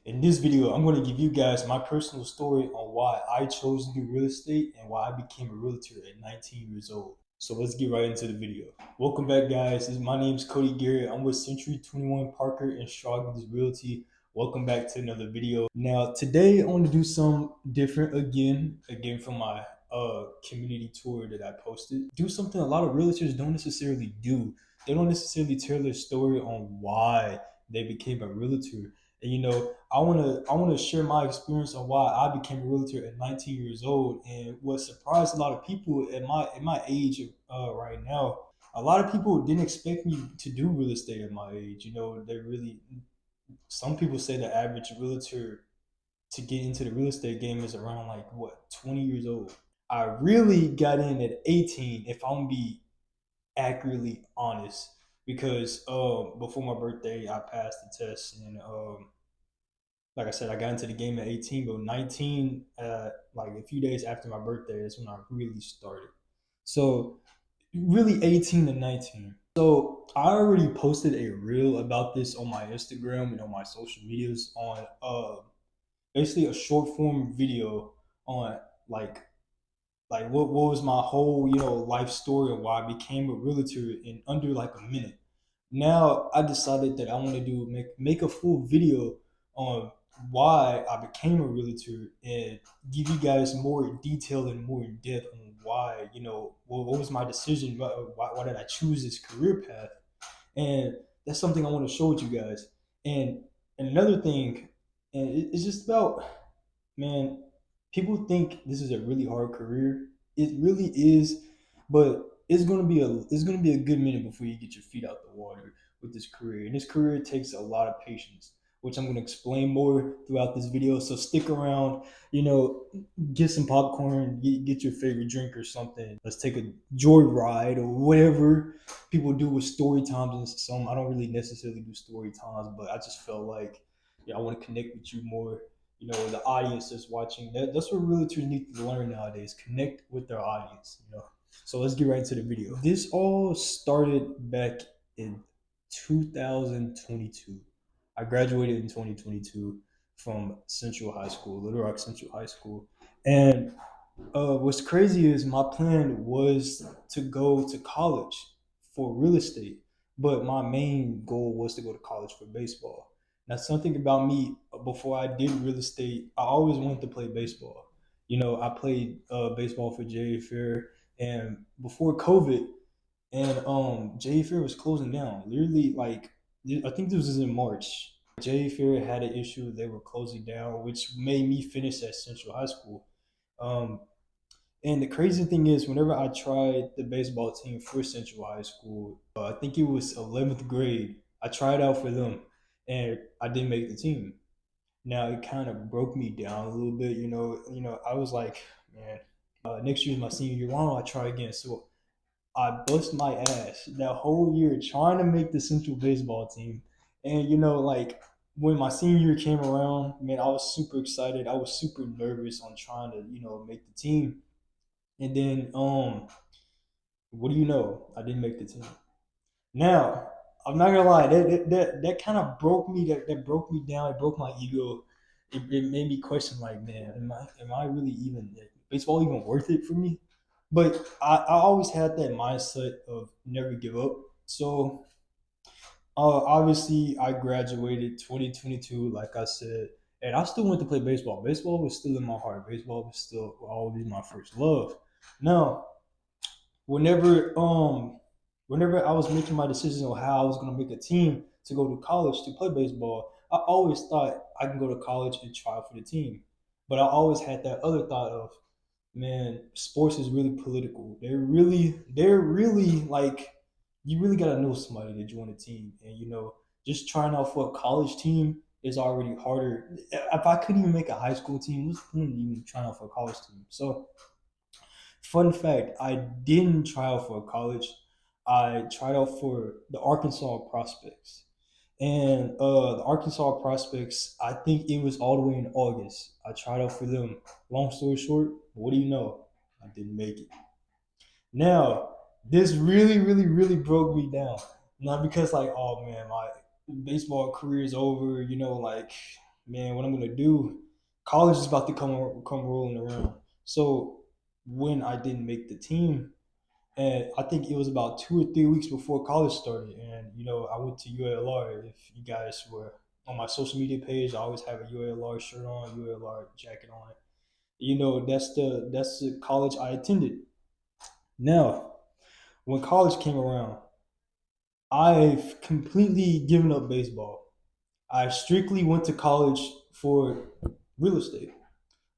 In this video, I'm going to give you guys my personal story on why I chose to do real estate and why I became a realtor at 19 years old. So let's get right into the video. Welcome back, guys. My name is Cody Garrett. I'm with Century 21 Parker and Strawberries Realty. Welcome back to another video. Now, today I want to do something different again from my community tour that I posted. Do something a lot of realtors don't necessarily do. They don't necessarily tell their story on why they became a realtor. And I wanna share my experience on why I became a realtor at 19 years old, and what surprised a lot of people at my age right now. A lot of people didn't expect me to do real estate at my age. Some people say the average realtor to get into the real estate game is around like what 20 years old. I really got in at 18, if I'm gonna be accurately honest, because before my birthday I passed the test, and like I said, I got into the game at 18, but 19, like a few days after my birthday, is when I really started. So really 18 to 19. So I already posted a reel about this on my Instagram and on my social medias on basically a short form video on like what was my whole life story of why I became a realtor in under like a minute. Now I decided that I want to make a full video on why I became a realtor and give you guys more detail and more in depth on why what was my decision, why did I choose this career path, and that's something I want to show with you guys. And another thing, and it's just about, man, people think this is a really hard career. It really is, but it's gonna be a good minute before you get your feet out the water with this career. And this career takes a lot of patience, which I'm gonna explain more throughout this video. So stick around, get some popcorn, get your favorite drink or something. Let's take a joy ride or whatever people do with story times and some. I don't really necessarily do story times, but I just felt like, yeah, I want to connect with you more, the audience that's watching. That's what realtors need to learn nowadays: connect with their audience. So let's get right into the video. This all started back in 2022. I graduated in 2022 from Central High School, Little Rock Central High School. And what's crazy is my plan was to go to college for real estate, but my main goal was to go to college for baseball. Now, something about me, before I did real estate, I always wanted to play baseball. I played baseball for J.A. Fair, and before COVID, and J.A. Fair was closing down. Literally, like, I think this was in March. J.A. Fair had an issue; they were closing down, which made me finish at Central High School. Um, and the crazy thing is, whenever I tried the baseball team for Central High School, I think it was 11th grade, I tried out for them, and I didn't make the team. Now it kind of broke me down a little bit. I was like, man, next year's my senior year. Why don't I try again? So I bust my ass that whole year trying to make the Central baseball team, and like when my senior year came around, man, I was super excited. I was super nervous on trying to make the team. And then, what do you know? I didn't make the team. Now, I'm not gonna lie, that kind of broke me. That broke me down. It broke my ego. It made me question, like, man, am I really even baseball even worth it for me? But I always had that mindset of never give up. So obviously, I graduated 2022, like I said, and I still went to play baseball. Baseball was still in my heart. Baseball was still always my first love. Now, whenever whenever I was making my decisions on how I was going to make a team to go to college to play baseball, I always thought I can go to college and try for the team. But I always had that other thought of, man, sports is really political. They're really like, you really gotta know somebody to join a team, and just trying out for a college team is already harder. If I couldn't even make a high school team, what's the point of even trying out for a college team? So, fun fact, I didn't try out for college. I tried out for the Arkansas Prospects. And the Arkansas Prospects, I think it was all the way in August. I tried out for them. Long story short, what do you know? I didn't make it. Now, this really, really, really broke me down. Not because, like, oh man, my baseball career is over, like man, what I'm gonna do? College is about to come rolling around. So when I didn't make the team, and I think it was about 2 or 3 weeks before college started, and I went to ULR. If you guys were on my social media page, I always have a ULR shirt on, ULR jacket on. That's the college I attended. Now, when college came around, I've completely given up baseball. I strictly went to college for real estate.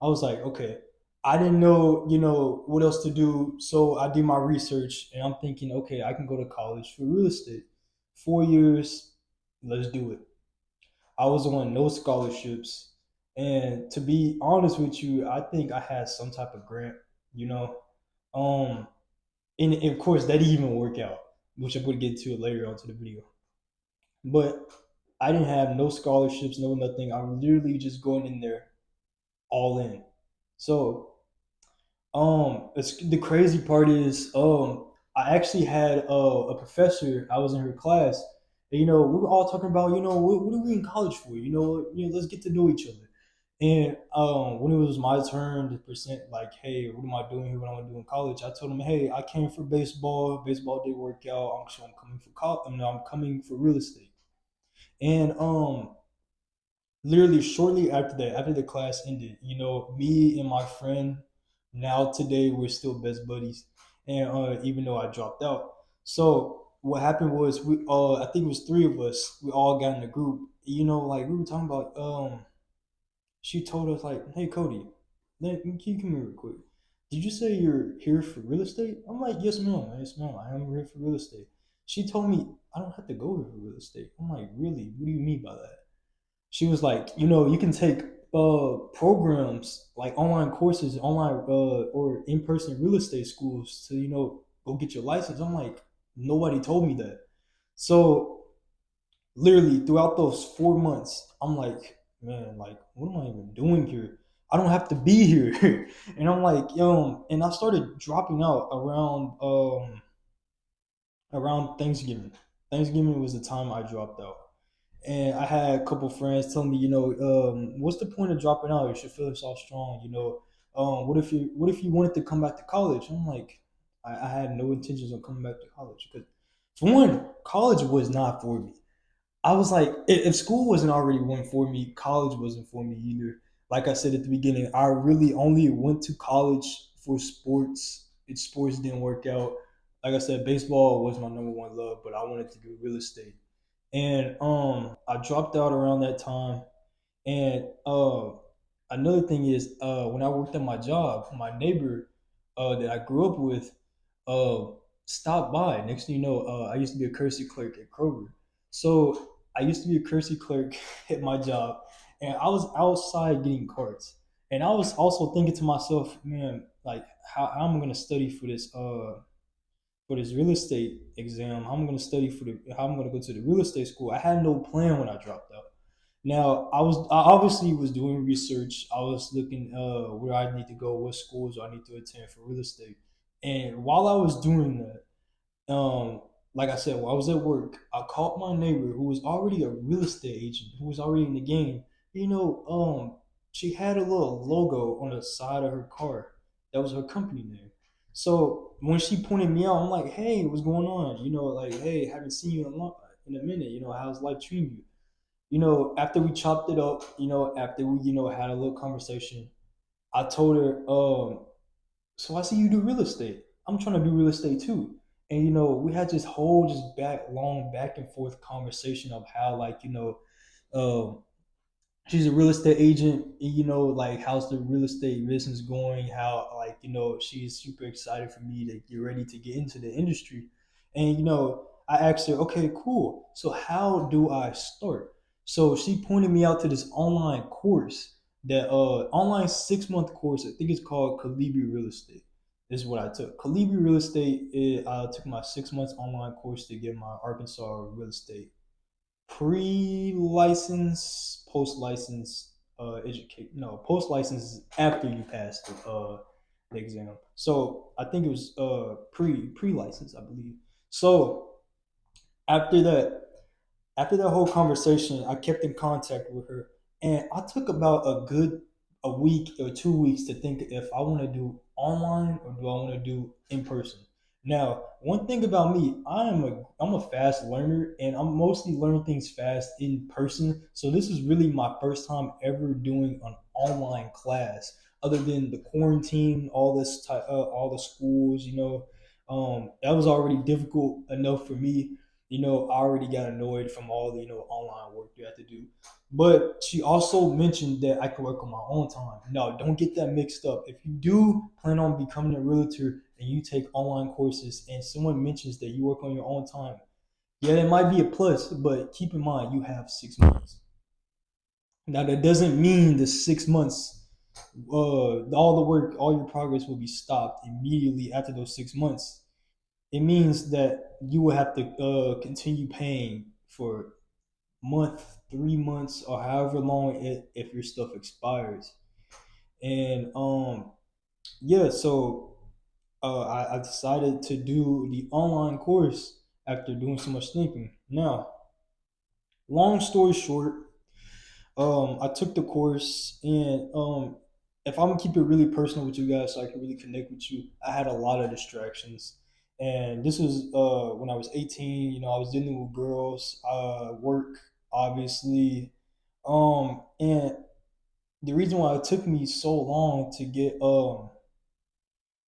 I was like, okay, I didn't know, what else to do. So I did my research and I'm thinking, okay, I can go to college for real estate. 4 years, let's do it. I was on no scholarships. And to be honest with you, I think I had some type of grant, you know. Um, and of course, that didn't even work out, which I'm going to get to it later on to the video. But I didn't have no scholarships, no nothing. I'm literally just going in there all in. So it's the crazy part is I actually had a professor. I was in her class, and we were all talking about what are we in college for? Let's get to know each other. And when it was my turn to present, like, hey, what am I doing here? What am I doing in college? I told him, hey, I came for baseball. Baseball didn't work out. I'm coming for college. I'm coming for real estate. And literally shortly after that, after the class ended, me and my friend, now today we're still best buddies, and even though I dropped out. So what happened was I think it was three of us. We all got in a group. Like we were talking about. She told us like, "Hey Cody, can you come here real quick? Did you say you're here for real estate?" I'm like, "Yes, ma'am. Yes, ma'am. I am here for real estate." She told me I don't have to go here for real estate. I'm like, "Really? What do you mean by that?" She was like, you can take programs like online courses, online or in person real estate schools to go get your license. I'm like, nobody told me that. So literally throughout those 4 months, I'm like, man, like what am I even doing here? I don't have to be here. And I'm like, and I started dropping out around Thanksgiving. Thanksgiving was the time I dropped out. And I had a couple friends telling me, what's the point of dropping out? You should feel yourself strong. What if you wanted to come back to college? I'm like, I had no intentions of coming back to college because, for one, college was not for me. I was like, if school wasn't already one for me, college wasn't for me either. Like I said at the beginning, I really only went to college for sports. Sports didn't work out. Like I said, baseball was my number one love, but I wanted to do real estate. And I dropped out around that time. And another thing is, when I worked at my job, my neighbor that I grew up with uh, stopped by. Next thing you know, I used to be a courtesy clerk at Kroger. So I used to be a courtesy clerk at my job, and I was outside getting carts. And I was also thinking to myself, man, like, how am I going to study for this real estate exam? How I'm going to study how I'm going to go to the real estate school? I had no plan when I dropped out. Now I obviously was doing research. I was looking where I need to go, what schools I need to attend for real estate. And while I was doing that, like I said, while I was at work, I called my neighbor who was already a real estate agent, who was already in the game. She had a little logo on the side of her car. That was her company name. So when she pointed me out, I'm like, "Hey, what's going on? Like, hey, haven't seen you in a minute. How's life treating you?" After we chopped it up, after we, had a little conversation, I told her, so I see you do real estate. I'm trying to do real estate too. And we had this whole just long back and forth conversation of how, like, um, she's a real estate agent, and, like, how's the real estate business going, how, like, she's super excited for me to get ready to get into the industry. And I asked her, okay, cool, so how do I start? So she pointed me out to this online course, that online 6 month course. I think it's called Calibi Real Estate. This is what I took. Calibi Real Estate, I took my 6 months online course to get my Arkansas real estate pre-license, post-license, educate. No, post-license is after you pass the exam. So I think it was pre-license, I believe. So after that, after that whole conversation, I kept in contact with her, And I took about a week or 2 weeks to think if I want to do online or do I want to do in person. Now, one thing about me, I'm a fast learner and I'm mostly learning things fast in person. So this is really my first time ever doing an online class, other than the quarantine, all the schools. That was already difficult enough for me. I already got annoyed from all the online work you have to do. But she also mentioned that I could work on my own time. No, don't get that mixed up. If you do plan on becoming a realtor and you take online courses and someone mentions that you work on your own time, yeah, that might be a plus, but keep in mind you have 6 months. Now, that doesn't mean the 6 months, all the work, all your progress will be stopped immediately after those 6 months. It means that you will have to continue paying for month, 3 months, or however long if your stuff expires. And yeah, so I decided to do the online course after doing so much thinking. Now, long story short, I took the course, and if I'm gonna keep it really personal with you guys, so I can really connect with you, I had a lot of distractions. And this was when I was 18. I was dealing with girls, work, obviously. And the reason why it took me so long to get the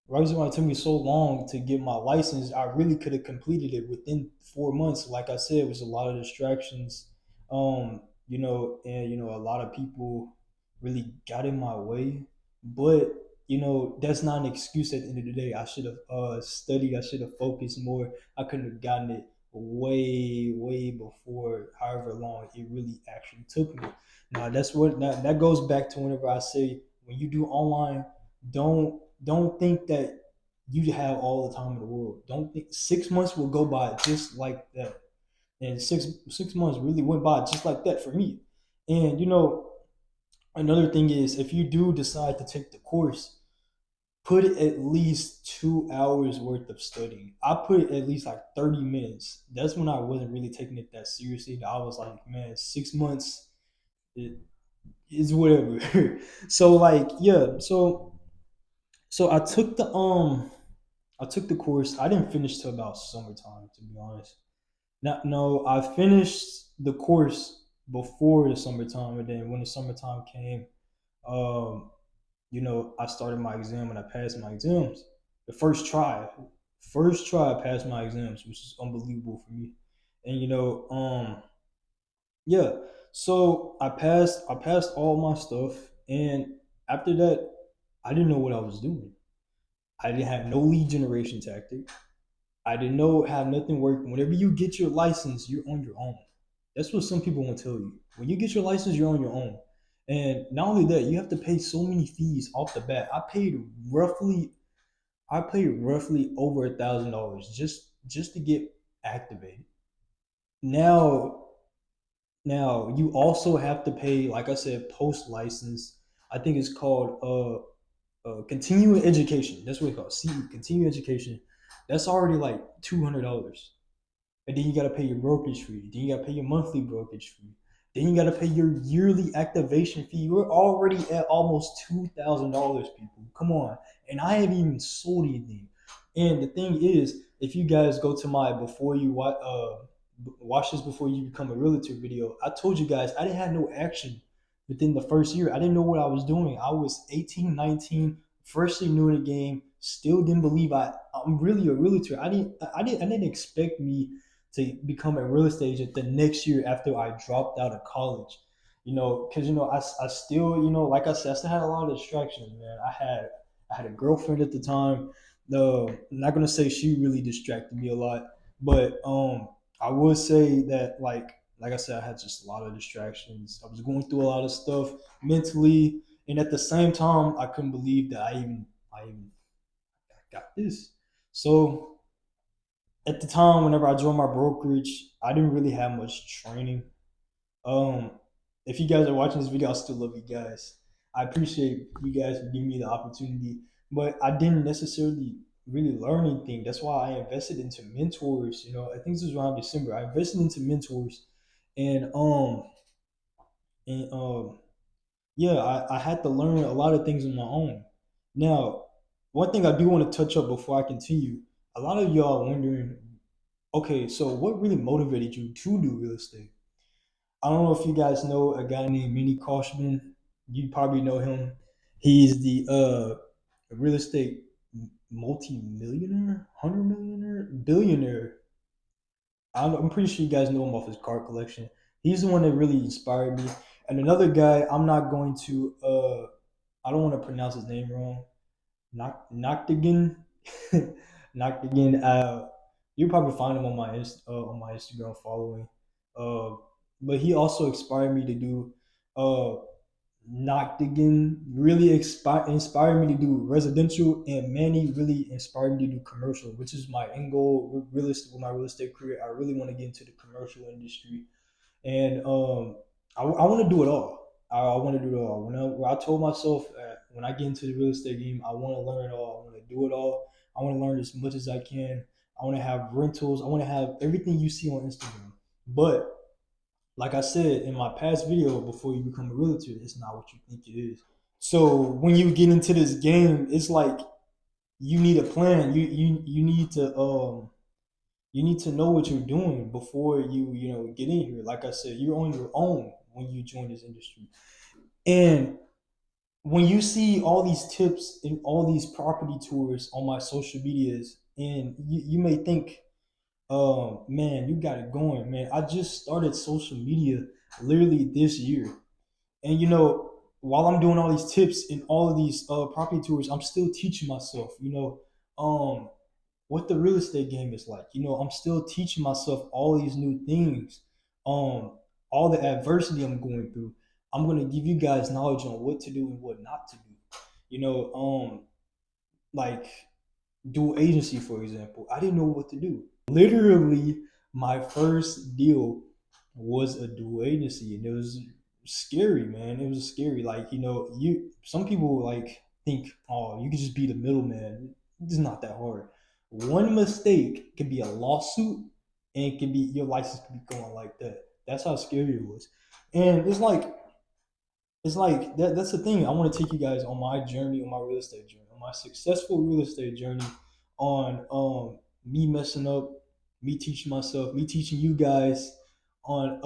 reason why it took me so long to get my license, I really could have completed it within 4 months. Like I said, it was a lot of distractions. And a lot of people really got in my way. But that's not an excuse at the end of the day. I should have studied, I should have focused more. I could have gotten it way, way before however long it really actually took me. Now that goes back to whenever I say when you do online, don't think that you have all the time in the world. Don't think 6 months will go by just like that. And six months really went by just like that for me. And another thing is, if you do decide to take the course, put at least 2 hours worth of studying. I put at least like 30 minutes. That's when I wasn't really taking it that seriously. I was like, man, 6 months it is whatever. So like yeah, so I took the course. I didn't finish till about summertime, to be honest. No, I finished the course before the summertime, and then when the summertime came, um, I started my exam and I passed my exams. The first try, I passed my exams, which is unbelievable for me. And yeah, so I passed all my stuff, and after that, I didn't know what I was doing. I didn't have no lead generation tactic. I didn't know have nothing working. Whenever you get your license, you're on your own. That's what some people won't tell you. When you get your license, you're on your own. And not only that, you have to pay so many fees off the bat. I paid roughly over $1,000 just to get activated. Now now you also have to pay, like I said, post license. I think it's called continuing education. That's what it's called. CE, continuing education. That's already like $200. And then you got to pay your brokerage fee. Then you got to pay your monthly brokerage fee. Then you got to pay your yearly activation fee. You're already at almost $2,000, people. Come on. And I haven't even sold anything. And the thing is, if you guys go to my before you watch this before you become a realtor video, I told you guys I didn't have no action within the first year. I didn't know what I was doing. I was 18, 19, freshly new in the game. Still didn't believe I'm really a realtor. I didn't expect me to become a real estate agent the next year after I dropped out of college. Because I still, like I said, I still had a lot of distractions, man. I had a girlfriend at the time. No, I'm not gonna say she really distracted me a lot, but I would say that like I said, I had just a lot of distractions. I was going through a lot of stuff mentally, and at the same time, I couldn't believe that I even got this. So at the time, whenever I joined my brokerage, I didn't really have much training. Um, if you guys are watching this video, I still love you guys. I appreciate you guys for giving me the opportunity, but I didn't necessarily really learn anything. That's why I invested into mentors. I think this was around December. I invested into mentors, and And yeah, I had to learn a lot of things on my own. Now, one thing I do want to touch up before I continue, a lot of y'all are wondering, okay, so what really motivated you to do real estate? I don't know if you guys know a guy named Minnie Koshman. You probably know him. He's the real estate multi-millionaire, 100 millionaire, billionaire. I'm pretty sure you guys know him off his car collection. He's the one that really inspired me. And another guy, I'm not going to I don't want to pronounce his name wrong. Noctigan. Noctigan. You probably find him on on my Instagram following. Uh, but he also inspired me to do Noctigan really inspired me to do residential, and Manny really inspired me to do commercial, which is my end goal with my real estate career. I really want to get into the commercial industry, and I want to do it all. I want to do it all. When I told myself when I get into the real estate game, I want to learn it all. I want to do it all. I want to learn as much as I can. I want to have rentals. I want to have everything you see on Instagram. But like I said in my past video, before you become a realtor, it's not what you think it is. So when you get into this game, it's like you need a plan. You need to know what you're doing before you get in here. Like I said, you're on your own when you join this industry. And when you see all these tips and all these property tours on my social medias, and you may think, man, you got it going, man. I just started social media literally this year. And while I'm doing all these tips and all of these property tours, I'm still teaching myself, what the real estate game is like. I'm still teaching myself all these new things, um, all the adversity I'm going through. I'm gonna give you guys knowledge on what to do and what not to do. Like dual agency, for example. I didn't know what to do. Literally, my first deal was a dual agency, and it was scary, man. It was scary. Like you some people like think, oh, you can just be the middleman. It's not that hard. One mistake could be a lawsuit, and it could be your license could be going like that. That's how scary it was. And it's like that's the thing. I want to take you guys on my journey, on my real estate journey, on my successful real estate journey, on me messing up, me teaching myself, me teaching you guys on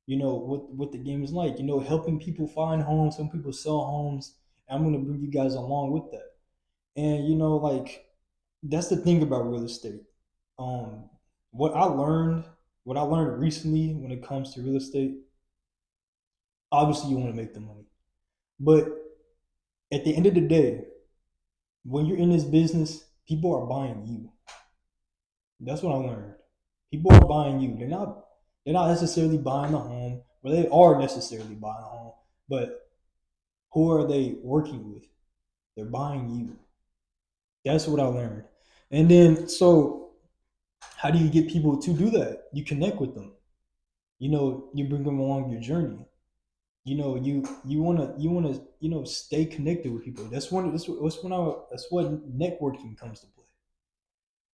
what the game is like. Helping people find homes, some people sell homes. And I'm gonna bring you guys along with that. And like that's the thing about real estate. Um, what I learned, what I learned recently when it comes to real estate, obviously you want to make the money. But at the end of the day, when you're in this business, people are buying you. That's what I learned. People are buying you. They're not necessarily buying the home. Well, they are necessarily buying a home, but who are they working with? They're buying you. That's what I learned. And then so how do you get people to do that? You connect with them. You bring them along your journey. You wanna stay connected with people. That's what networking comes to play.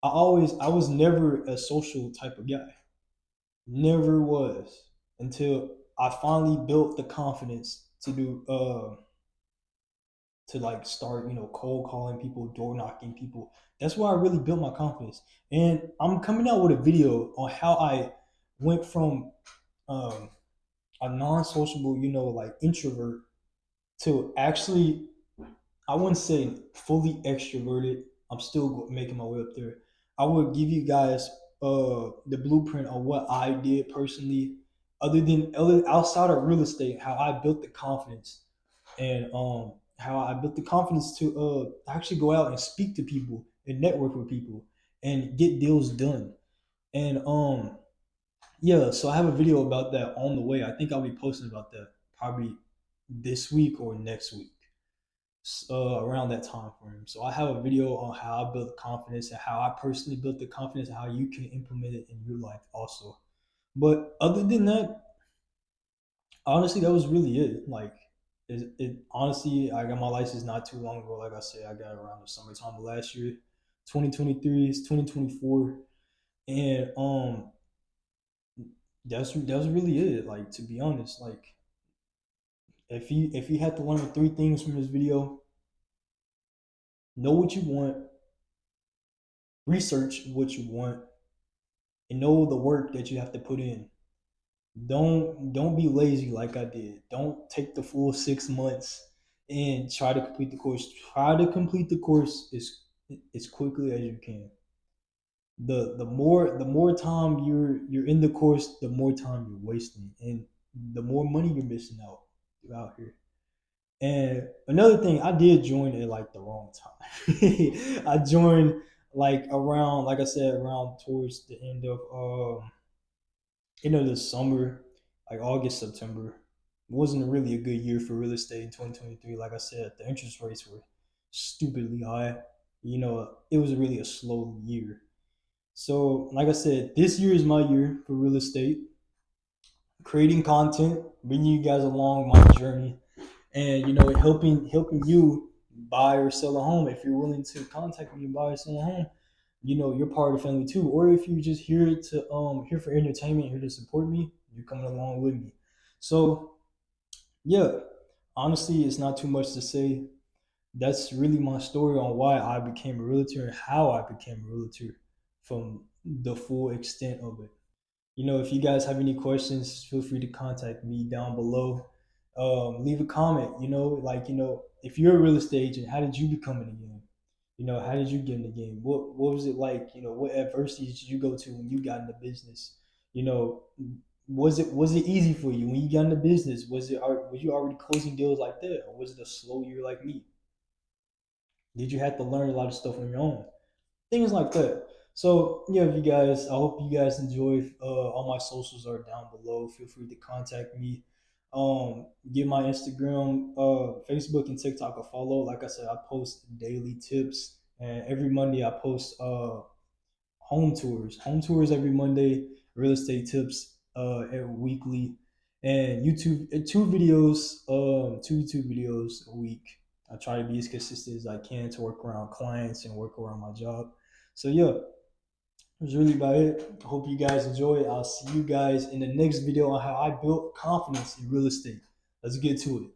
I was never a social type of guy. Never was until I finally built the confidence to do to like start, cold calling people, door knocking people. That's where I really built my confidence. And I'm coming out with a video on how I went from um a non-sociable, like introvert to actually, I wouldn't say fully extroverted. I'm still making my way up there. I would give you guys the blueprint on what I did personally, other outside of real estate, how I built the confidence, and how I built the confidence to actually go out and speak to people and network with people and get deals done. And yeah, so I have a video about that on the way. I think I'll be posting about that probably this week or next week, around that time frame. So I have a video on how I built confidence and how I personally built the confidence and how you can implement it in your life also. But other than that, honestly, that was really it. Like, it honestly, I got my license not too long ago. Like I said, I got it around the summertime of last year, 2023 is 2024, and that's really it. Like, to be honest, like If you had to learn 3 things from this video, know what you want, research what you want, and know the work that you have to put in. Don't be lazy like I did. Don't take the full 6 months and try to complete the course. Try to complete the course as quickly as you can. The more time you're in the course, the more time you're wasting, and the more money you're missing out here. And another thing, I did join at like the wrong time. I joined like around, like I said, around towards the end of the summer, like August, September. It wasn't really a good year for real estate in 2023. Like I said, the interest rates were stupidly high. It was really a slow year. So, like I said, this year is my year for real estate, creating content, bringing you guys along my journey, and helping you buy or sell a home. If you're willing to contact me and buy or sell a home, you're part of the family too. Or if you're just here for entertainment, here to support me, you're coming along with me. So yeah, honestly, it's not too much to say. That's really my story on why I became a realtor and how I became a realtor from the full extent of it. If you guys have any questions, feel free to contact me down below. Leave a comment. If you're a real estate agent, how did you become in the game? How did you get in the game? What was it like? What adversities did you go to when you got into business? You know, was it easy for you when you got into business? Was you already closing deals like that, or was it a slow year like me? Did you have to learn a lot of stuff on your own? Things like that. So yeah, if you guys, I hope you guys enjoy. All my socials are down below. Feel free to contact me. Give my Instagram, Facebook, and TikTok a follow. Like I said, I post daily tips, and every Monday I post home tours every Monday, real estate tips every weekly, and two YouTube videos a week. I try to be as consistent as I can to work around clients and work around my job. So yeah, that's really about it. I hope you guys enjoy it. I'll see you guys in the next video on how I built confidence in real estate. Let's get to it.